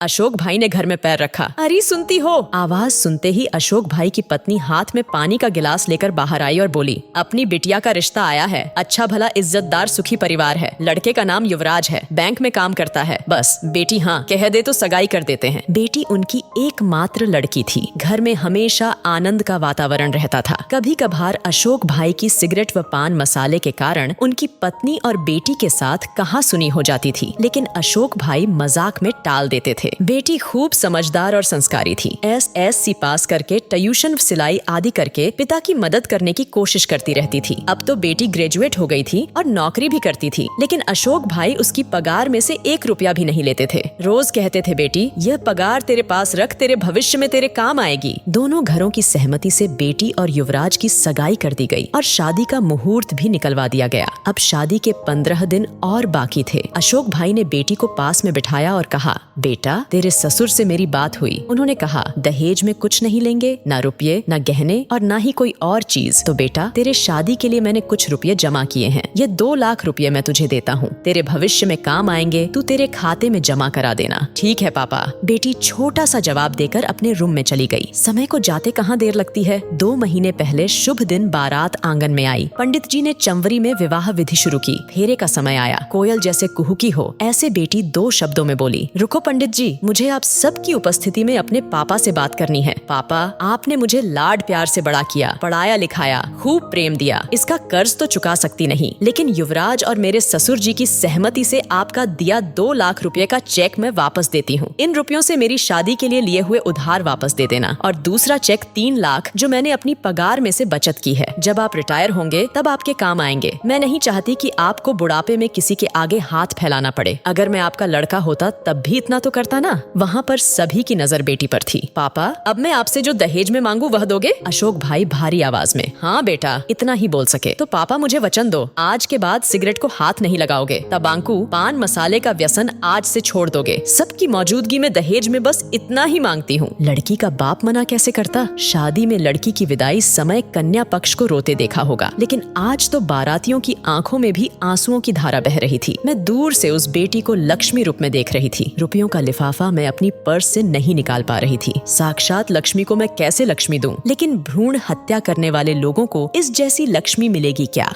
अशोक भाई ने घर में पैर रखा। अरे सुनती हो? आवाज सुनते ही अशोक भाई की पत्नी हाथ में पानी का गिलास लेकर बाहर आई और बोली, अपनी बिटिया का रिश्ता आया है। अच्छा भला इज्जतदार सुखी परिवार है। लड़के का नाम युवराज है, बैंक में काम करता है। बस बेटी हाँ कह दे तो सगाई कर देते हैं। बेटी उनकी एकमात्र लड़की थी। घर में हमेशा आनंद का वातावरण रहता था। कभी कभार अशोक भाई की सिगरेट व पान मसाले के कारण उनकी पत्नी और बेटी के साथ कहासुनी हो जाती थी, लेकिन अशोक भाई मजाक में टाल देते थे। बेटी खूब समझदार और संस्कारी थी। SSC पास करके ट्यूशन, सिलाई आदि करके पिता की मदद करने की कोशिश करती रहती थी। अब तो बेटी ग्रेजुएट हो गई थी और नौकरी भी करती थी, लेकिन अशोक भाई उसकी पगार में से 1 रुपया भी नहीं लेते थे। रोज कहते थे, बेटी यह पगार तेरे पास रख, तेरे भविष्य में तेरे काम आएगी। दोनों घरों की सहमति से बेटी और युवराज की सगाई कर दी गई और शादी का मुहूर्त भी निकलवा दिया गया। अब शादी के 15 दिन और बाकी थे। अशोक भाई ने बेटी को पास में बिठाया और कहा, बेटा तेरे ससुर से मेरी बात हुई। उन्होंने कहा, दहेज में कुछ नहीं लेंगे, ना रुपये, ना गहने और ना ही कोई और चीज। तो बेटा तेरे शादी के लिए मैंने कुछ रुपये जमा किए हैं। ये 2 लाख रुपये मैं तुझे देता हूँ, तेरे भविष्य में काम आएंगे, तू तेरे खाते में जमा करा देना। ठीक है पापा। बेटी छोटा सा जवाब देकर अपने रूम में चली गई। समय को जाते कहाँ देर लगती है। 2 महीने पहले शुभ दिन बारात आंगन में आई। पंडित जी ने चंवरी में विवाह विधि शुरू की। फेरे का समय आया। कोयल जैसे कुहुकी हो ऐसे बेटी 2 शब्दों में बोली, रुको पंडित जी, मुझे आप सबकी उपस्थिति में अपने पापा से बात करनी है। पापा आपने मुझे लाड प्यार से बड़ा किया, पढ़ाया लिखाया, खूब प्रेम दिया। इसका कर्ज तो चुका सकती नहीं, लेकिन युवराज और मेरे ससुर जी की सहमति से आपका दिया 2 लाख रुपए का चेक मैं वापस देती हूँ। इन रुपयों से मेरी शादी के लिए लिए हुए उधार वापस दे देना और दूसरा चेक 3 लाख जो मैंने अपनी पगार में से बचत की है। जब आप रिटायर होंगे तब आपके काम आएंगे। मैं नहीं चाहती कि आपको बुढ़ापे में किसी के आगे हाथ फैलाना पड़े। अगर मैं आपका लड़का होता तब भी इतना तो करता ना। वहाँ पर सभी की नजर बेटी पर थी। पापा अब मैं आपसे जो दहेज में मांगू वह दोगे? अशोक भाई भारी आवाज में, हाँ बेटा इतना ही बोल सके। तो पापा मुझे वचन दो, आज के बाद सिगरेट को हाथ नहीं लगाओगे, तंबाकू पान मसाले का व्यसन आज से छोड़ दोगे। सबकी मौजूदगी में दहेज में बस इतना ही मांगती हूँ। लड़की का बाप मना कैसे करता? शादी में लड़की की विदाई समय कन्या पक्ष को रोते देखा होगा, लेकिन आज तो बारातियों की आंखों में भी आंसुओं की धारा बह रही थी। मैं दूर से उस बेटी को लक्ष्मी रूप में देख रही थी। रुपयों का लिफाफा मैं अपनी पर्स से नहीं निकाल पा रही थी। साक्षात लक्ष्मी को मैं कैसे लक्ष्मी दूं? लेकिन भ्रूण हत्या करने वाले लोगों को इस जैसी लक्ष्मी मिलेगी क्या?